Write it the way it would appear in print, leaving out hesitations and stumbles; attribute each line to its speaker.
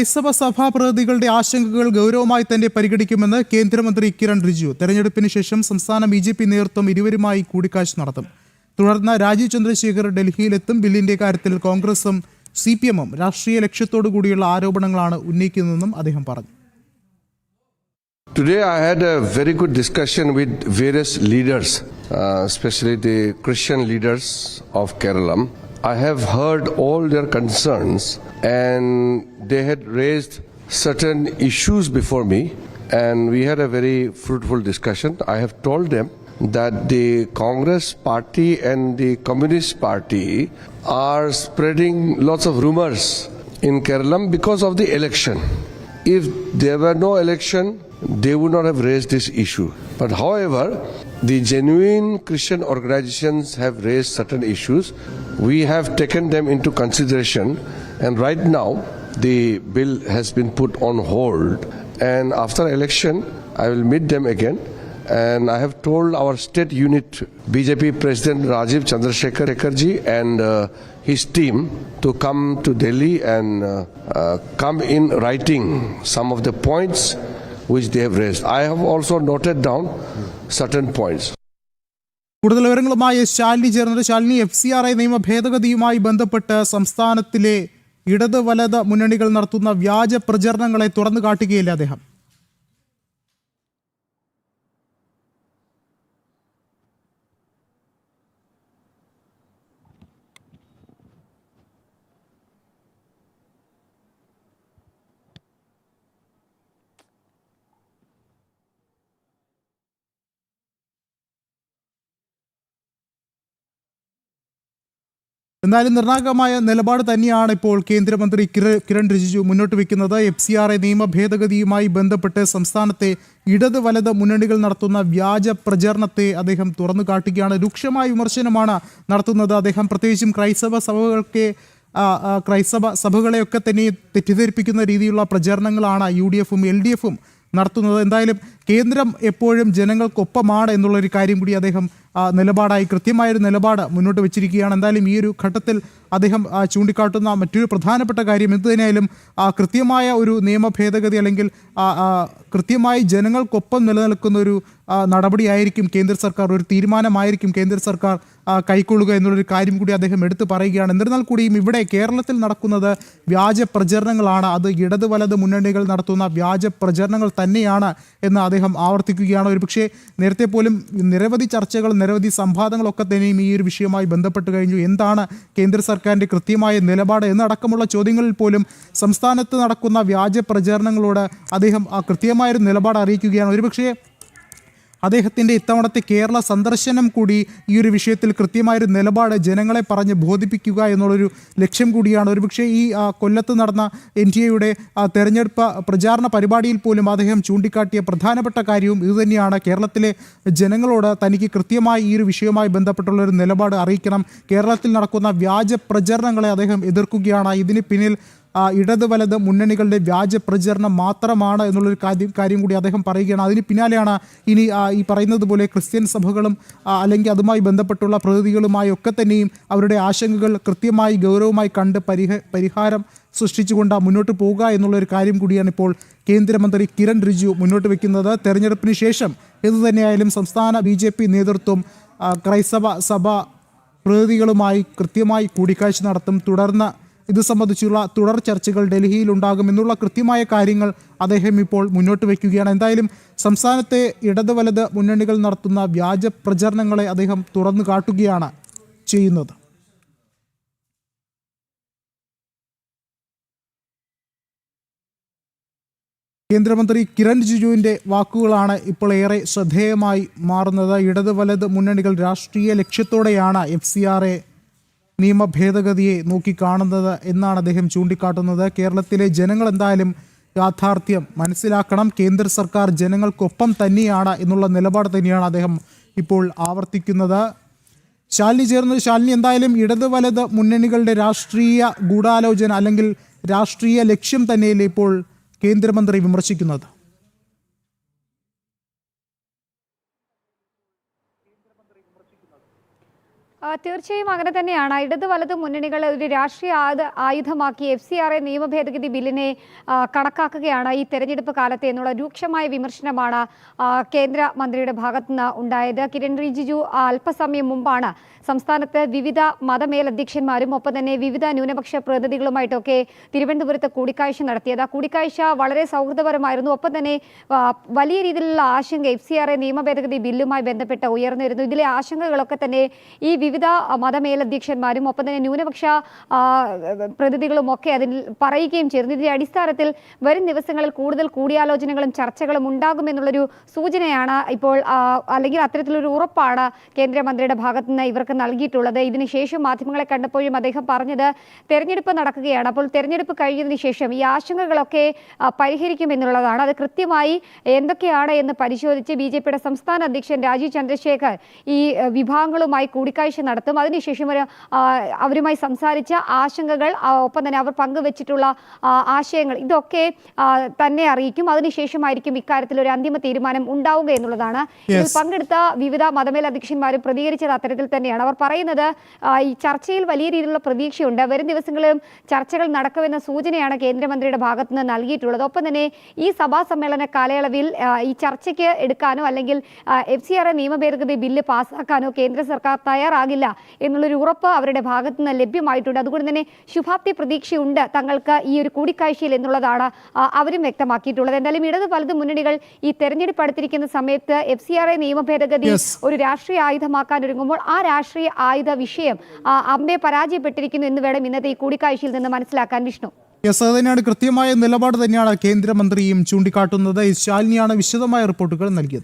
Speaker 1: ക്രൈസ്തവ സഭാ പ്രതിനിധികളുടെ ആശങ്കകൾ ഗൗരവമായി തന്നെ പരിഗണിക്കുമെന്ന് കേന്ദ്രമന്ത്രി കിരൺ റിജിജു. തെരഞ്ഞെടുപ്പിന് ശേഷം സംസ്ഥാന ബിജെപി നേതൃത്വം ഇരുവരുമായി കൂടിക്കാഴ്ച നടത്തും. തുടർന്ന് രാജീവ് ചന്ദ്രശേഖർ ഡൽഹിയിലെത്തും. ബില്ലിന്റെ കാര്യത്തിൽ കോൺഗ്രസും CPM-ഉം രാഷ്ട്രീയ ലക്ഷ്യത്തോടുകൂടിയുള്ള ആരോപണങ്ങളാണ് ഉന്നയിക്കുന്നതെന്നും അദ്ദേഹം പറഞ്ഞു.
Speaker 2: Today I had a very good discussion with various leaders, especially the Christian leaders of Kerala. I have heard all their concerns and they had raised certain issues before me and we had a very fruitful discussion. I have told them that the Congress party and the Communist party are spreading lots of rumors in Kerala because of the election. If there were no election, they would not have raised this issue. But however, the genuine Christian organizations have raised certain issues. We have taken them into consideration and right now the bill has been put on hold and after election I will meet them again and I have told our state unit BJP President Rajiv Chandrasekhar ji and his team to come to Delhi and come in writing some of the points which they have raised. I have also noted down certain points.
Speaker 1: കൂടുതൽ വിവരങ്ങളുമായി ശാലിനി ചേർന്നത്. Shalini, FCRA നിയമ ഭേദഗതിയുമായി ബന്ധപ്പെട്ട് സംസ്ഥാനത്തിലെ ഇടത് വലത് മുന്നണികൾ നടത്തുന്ന വ്യാജ പ്രചരണങ്ങളെ തുറന്നു കാട്ടുകയില്ല അദ്ദേഹം. എന്നാലും നിർണായകമായ നിലപാട് തന്നെയാണ് ഇപ്പോൾ കേന്ദ്രമന്ത്രി കിരൺ റിജിജു മുന്നോട്ട് വയ്ക്കുന്നത്. FCRA നിയമ ഭേദഗതിയുമായി ബന്ധപ്പെട്ട് സംസ്ഥാനത്തെ ഇടത് വലത് മുന്നണികൾ നടത്തുന്ന വ്യാജ പ്രചരണത്തെ അദ്ദേഹം തുറന്നു കാട്ടുകയാണ്. രൂക്ഷമായ വിമർശനമാണ് നടത്തുന്നത് അദ്ദേഹം. പ്രത്യേകിച്ചും ക്രൈസ്തവ സഭകളെയൊക്കെ തന്നെ തെറ്റിദ്ധരിപ്പിക്കുന്ന രീതിയിലുള്ള പ്രചരണങ്ങളാണ് UDF-ഉം LDF-ഉം നടത്തുന്നത്. എന്തായാലും കേന്ദ്രം എപ്പോഴും ജനങ്ങൾക്കൊപ്പമാണ് എന്നുള്ളൊരു കാര്യം കൂടി അദ്ദേഹം നിലപാടായി കൃത്യമായൊരു നിലപാട് മുന്നോട്ട് വെച്ചിരിക്കുകയാണ്. എന്തായാലും ഈ ഒരു ഘട്ടത്തിൽ അദ്ദേഹം ചൂണ്ടിക്കാട്ടുന്ന മറ്റൊരു പ്രധാനപ്പെട്ട കാര്യം എന്തുതന്നെയായാലും കൃത്യമായ ഒരു നിയമ ഭേദഗതി അല്ലെങ്കിൽ കൃത്യമായി ജനങ്ങൾക്കൊപ്പം നിലനിൽക്കുന്ന ഒരു നടപടിയായിരിക്കും കേന്ദ്ര സർക്കാർ, ഒരു തീരുമാനമായിരിക്കും കേന്ദ്ര സർക്കാർ കൈക്കൊള്ളുക എന്നുള്ളൊരു കാര്യം കൂടി അദ്ദേഹം എടുത്തു പറയുകയാണ്. എന്നിരുന്നാൽ കൂടിയും ഇവിടെ കേരളത്തിൽ നടക്കുന്നത് വ്യാജ പ്രചരണങ്ങളാണ്. അത് ഇടത് വലത് മുന്നണികൾ നടത്തുന്ന വ്യാജ പ്രചരണങ്ങൾ തന്നെയാണ് എന്ന് അദ്ദേഹം ആവർത്തിക്കുകയാണ്. ഒരുപക്ഷെ നേരത്തെ പോലും നിരവധി ചർച്ചകൾ, നിരവധി സംവാദങ്ങളൊക്കെ തന്നെയും ഈ ഒരു വിഷയവുമായി ബന്ധപ്പെട്ട് കഴിഞ്ഞു. എന്താണ് കേന്ദ്ര സർക്കാരിൻ്റെ കൃത്യമായ നിലപാട് എന്നടക്കമുള്ള ചോദ്യങ്ങളിൽ പോലും സംസ്ഥാനത്ത് നടക്കുന്ന വ്യാജ പ്രചരണങ്ങളോട് അദ്ദേഹം കൃത്യമായൊരു നിലപാട് അറിയിക്കുകയാണ്. ഒരുപക്ഷെ അദ്ദേഹത്തിൻ്റെ ഇത്തവണത്തെ കേരള സന്ദർശനം കൂടി ഈ ഒരു വിഷയത്തിൽ കൃത്യമായൊരു നിലപാട് ജനങ്ങളെ പറഞ്ഞ് ബോധിപ്പിക്കുക എന്നുള്ളൊരു ലക്ഷ്യം കൂടിയാണ്. ഒരുപക്ഷെ ഈ കൊല്ലത്ത് നടന്ന NDAയുടെ തെരഞ്ഞെടുപ്പ് പ്രചാരണ പരിപാടിയിൽ പോലും അദ്ദേഹം ചൂണ്ടിക്കാട്ടിയ പ്രധാനപ്പെട്ട കാര്യവും ഇതുതന്നെയാണ്. കേരളത്തിലെ ജനങ്ങളോട് തനിക്ക് കൃത്യമായി ഈ ഒരു വിഷയവുമായി ബന്ധപ്പെട്ടുള്ളൊരു നിലപാട് അറിയിക്കണം. കേരളത്തിൽ നടക്കുന്ന വ്യാജ പ്രചരണങ്ങളെ അദ്ദേഹം എതിർക്കുകയാണ്. ഇതിന് പിന്നിൽ ഇടത് വലത് മുന്നണികളുടെ വ്യാജ പ്രചരണം മാത്രമാണ് എന്നുള്ളൊരു കാര്യം കൂടി അദ്ദേഹം പറയുകയാണ്. അതിന് പിന്നാലെയാണ് ഇനി ഈ പറയുന്നത് പോലെ ക്രിസ്ത്യൻ സഭകളും അല്ലെങ്കിൽ അതുമായി ബന്ധപ്പെട്ടുള്ള പ്രതിനിധികളുമായി ഒക്കെ തന്നെയും അവരുടെ ആശങ്കകൾ കൃത്യമായി ഗൗരവമായി കണ്ട് പരിഹാരം സൃഷ്ടിച്ചുകൊണ്ട് മുന്നോട്ട് പോകുക എന്നുള്ളൊരു കാര്യം കൂടിയാണ് ഇപ്പോൾ കേന്ദ്രമന്ത്രി കിരൺ റിജിജു മുന്നോട്ട് വയ്ക്കുന്നത്. തെരഞ്ഞെടുപ്പിന് ശേഷം എന്തുതന്നെയായാലും സംസ്ഥാന BJP നേതൃത്വം ക്രൈസ്തവ സഭ പ്രതിനിധികളുമായി കൃത്യമായി കൂടിക്കാഴ്ച നടത്തും. തുടർന്ന് ഇത് സംബന്ധിച്ചുള്ള തുടർ ചർച്ചകൾ ഡൽഹിയിൽ ഉണ്ടാകുമെന്നുള്ള കൃത്യമായ കാര്യങ്ങൾ അദ്ദേഹം ഇപ്പോൾ മുന്നോട്ട് വയ്ക്കുകയാണ്. എന്തായാലും സംസ്ഥാനത്തെ ഇടത് വലത് മുന്നണികൾ നടത്തുന്ന വ്യാജ പ്രചരണങ്ങളെ അദ്ദേഹം തുറന്നു കാട്ടുകയാണ് ചെയ്യുന്നത്. കേന്ദ്രമന്ത്രി കിരൺ റിജിജുവിൻ്റെ വാക്കുകളാണ് ഇപ്പോൾ ഏറെ ശ്രദ്ധേയമായി മാറുന്നത്. ഇടത് വലത് മുന്നണികൾ രാഷ്ട്രീയ ലക്ഷ്യത്തോടെയാണ് FCRA നിയമ ഭേദഗതിയെ നോക്കിക്കാണുന്നത് എന്നാണ് അദ്ദേഹം ചൂണ്ടിക്കാട്ടുന്നത്. കേരളത്തിലെ ജനങ്ങൾ എന്തായാലും യാഥാർത്ഥ്യം മനസ്സിലാക്കണം. കേന്ദ്ര സർക്കാർ ജനങ്ങൾക്കൊപ്പം തന്നെയാണ് എന്നുള്ള നിലപാട് തന്നെയാണ് അദ്ദേഹം ഇപ്പോൾ ആവർത്തിക്കുന്നത്. ശാലിനി ചേർന്നത്. ശാലിനി, എന്തായാലും ഇടത് വലത് മുന്നണികളുടെ രാഷ്ട്രീയ ഗൂഢാലോചന അല്ലെങ്കിൽ രാഷ്ട്രീയ ലക്ഷ്യം തന്നെയല്ലേ ഇപ്പോൾ കേന്ദ്രമന്ത്രി വിമർശിക്കുന്നത്?
Speaker 3: തീർച്ചയായും അങ്ങനെ തന്നെയാണ്. ഇടത് വലത് മുന്നണികൾ ഒരു രാഷ്ട്രീയ ആയുധമാക്കി FCRA നിയമ ഭേദഗതി ബില്ലിനെ കണക്കാക്കുകയാണ് ഈ തെരഞ്ഞെടുപ്പ് കാലത്തെ എന്നുള്ള രൂക്ഷമായ വിമർശനമാണ് കേന്ദ്ര മന്ത്രിയുടെ ഭാഗത്തുനിന്ന് ഉണ്ടായത്. കിരൺ റിജിജു അല്പസമയം മുമ്പാണ് സംസ്ഥാനത്ത് വിവിധ മതമേലധ്യക്ഷന്മാരും ഒപ്പം തന്നെ വിവിധ ന്യൂനപക്ഷ പ്രതിനിധികളുമായിട്ടൊക്കെ തിരുവനന്തപുരത്ത് കൂടിക്കാഴ്ച നടത്തിയത്. ആ കൂടിക്കാഴ്ച വളരെ സൗഹൃദപരമായിരുന്നു. ഒപ്പം തന്നെ വലിയ രീതിയിലുള്ള ആശങ്ക FCRA നിയമ ഭേദഗതി ബില്ലുമായി ബന്ധപ്പെട്ട് ഉയർന്നിരുന്നു. ഇതിലെ ആശങ്കകളൊക്കെ തന്നെ ഈ വിവിധ മതമേലധ്യക്ഷന്മാരും ഒപ്പം തന്നെ ന്യൂനപക്ഷ പ്രതിനിധികളും ഒക്കെ അതിൽ പറയുകയും ചെയ്തിരുന്നു. ഇതിന്റെ അടിസ്ഥാനത്തിൽ വരും ദിവസങ്ങളിൽ കൂടുതൽ കൂടിയാലോചനകളും ചർച്ചകളും ഉണ്ടാകുമെന്നുള്ളൊരു സൂചനയാണ് ഇപ്പോൾ, അല്ലെങ്കിൽ അത്തരത്തിലൊരു ഉറപ്പാണ് കേന്ദ്രമന്ത്രിയുടെ ഭാഗത്തുനിന്ന് ഇവർക്ക് നൽകിയിട്ടുള്ളത്. ഇതിനുശേഷം മാധ്യമങ്ങളെ കണ്ടപ്പോഴും അദ്ദേഹം പറഞ്ഞത് തെരഞ്ഞെടുപ്പ് നടക്കുകയാണ്, അപ്പോൾ തെരഞ്ഞെടുപ്പ് കഴിഞ്ഞതിന് ശേഷം ഈ ആശങ്കകളൊക്കെ പരിഹരിക്കുമെന്നുള്ളതാണ്. അത് കൃത്യമായി എന്തൊക്കെയാണ് എന്ന് പരിശോധിച്ച് BJPയുടെ സംസ്ഥാന അധ്യക്ഷൻ രാജീവ് ചന്ദ്രശേഖർ ഈ വിഭാഗങ്ങളുമായി കൂടിക്കാഴ്ച നടത്തും. അതിനുശേഷം അവരുമായി സംസാരിച്ച ആശങ്കകൾ ഒപ്പം തന്നെ അവർ പങ്കുവച്ചിട്ടുള്ള ആശയങ്ങൾ ഇതൊക്കെ തന്നെ അറിയിക്കും. അതിനുശേഷമായിരിക്കും ഇക്കാര്യത്തിൽ ഒരു അന്തിമ തീരുമാനം ഉണ്ടാവുക എന്നുള്ളതാണ്. ഇതിൽ പങ്കെടുത്ത വിവിധ മതമേലധ്യക്ഷന്മാരും പ്രതികരിച്ചത് അത്തരത്തിൽ തന്നെയാണ്. അവർ പറയുന്നത് ഈ ചർച്ചയിൽ വലിയ രീതിയിലുള്ള പ്രതീക്ഷയുണ്ട്. വരും ദിവസങ്ങളിലും ചർച്ചകൾ നടക്കുമെന്ന സൂചനയാണ് കേന്ദ്രമന്ത്രിയുടെ ഭാഗത്തുനിന്ന് നൽകിയിട്ടുള്ളത്. ഒപ്പം തന്നെ ഈ സഭാ സമ്മേളന കാലയളവിൽ ഈ ചർച്ചയ്ക്ക് എടുക്കാനോ അല്ലെങ്കിൽ FCRA നിയമ ഭേദഗതി ബില്ല് പാസ്സാക്കാനോ കേന്ദ്ര സർക്കാർ തയ്യാറാകില്ല എന്നുള്ളൊരു ഉറപ്പ് അവരുടെ ഭാഗത്തുനിന്ന് ലഭ്യമായിട്ടുണ്ട്. അതുകൊണ്ട് തന്നെ ശുഭാപ്തി പ്രതീക്ഷയുണ്ട് തങ്ങൾക്ക് ഈ ഒരു കൂടിക്കാഴ്ചയിൽ എന്നുള്ളതാണ് അവരും വ്യക്തമാക്കിയിട്ടുള്ളത്. എന്തായാലും ഇടത് വലത് മുന്നണികൾ ഈ തെരഞ്ഞെടുപ്പ് അടുത്തിരിക്കുന്ന സമയത്ത് FCRA നിയമ ഭേദഗതി ഒരു രാഷ്ട്രീയ ആയുധമാക്കാൻ ഒരുങ്ങുമ്പോൾ ആ രാഷ്ട്രീയ ആയുധ വിഷയം അമ്പെ പരാജയപ്പെട്ടിരിക്കുന്നു എന്ന് വേണം ഇന്നത്തെ ഈ കൂടിക്കാഴ്ചയിൽ നിന്ന് മനസ്സിലാക്കാൻ. വിഷ്ണു,
Speaker 1: യെസ്, അത് തന്നെയാണ്, കൃത്യമായ നിലപാട് തന്നെയാണ് കേന്ദ്രമന്ത്രിയും ചൂണ്ടിക്കാട്ടുന്നത്. ശാലിനിയാണ് വിശദമായ റിപ്പോർട്ടുകൾ നൽകിയത്.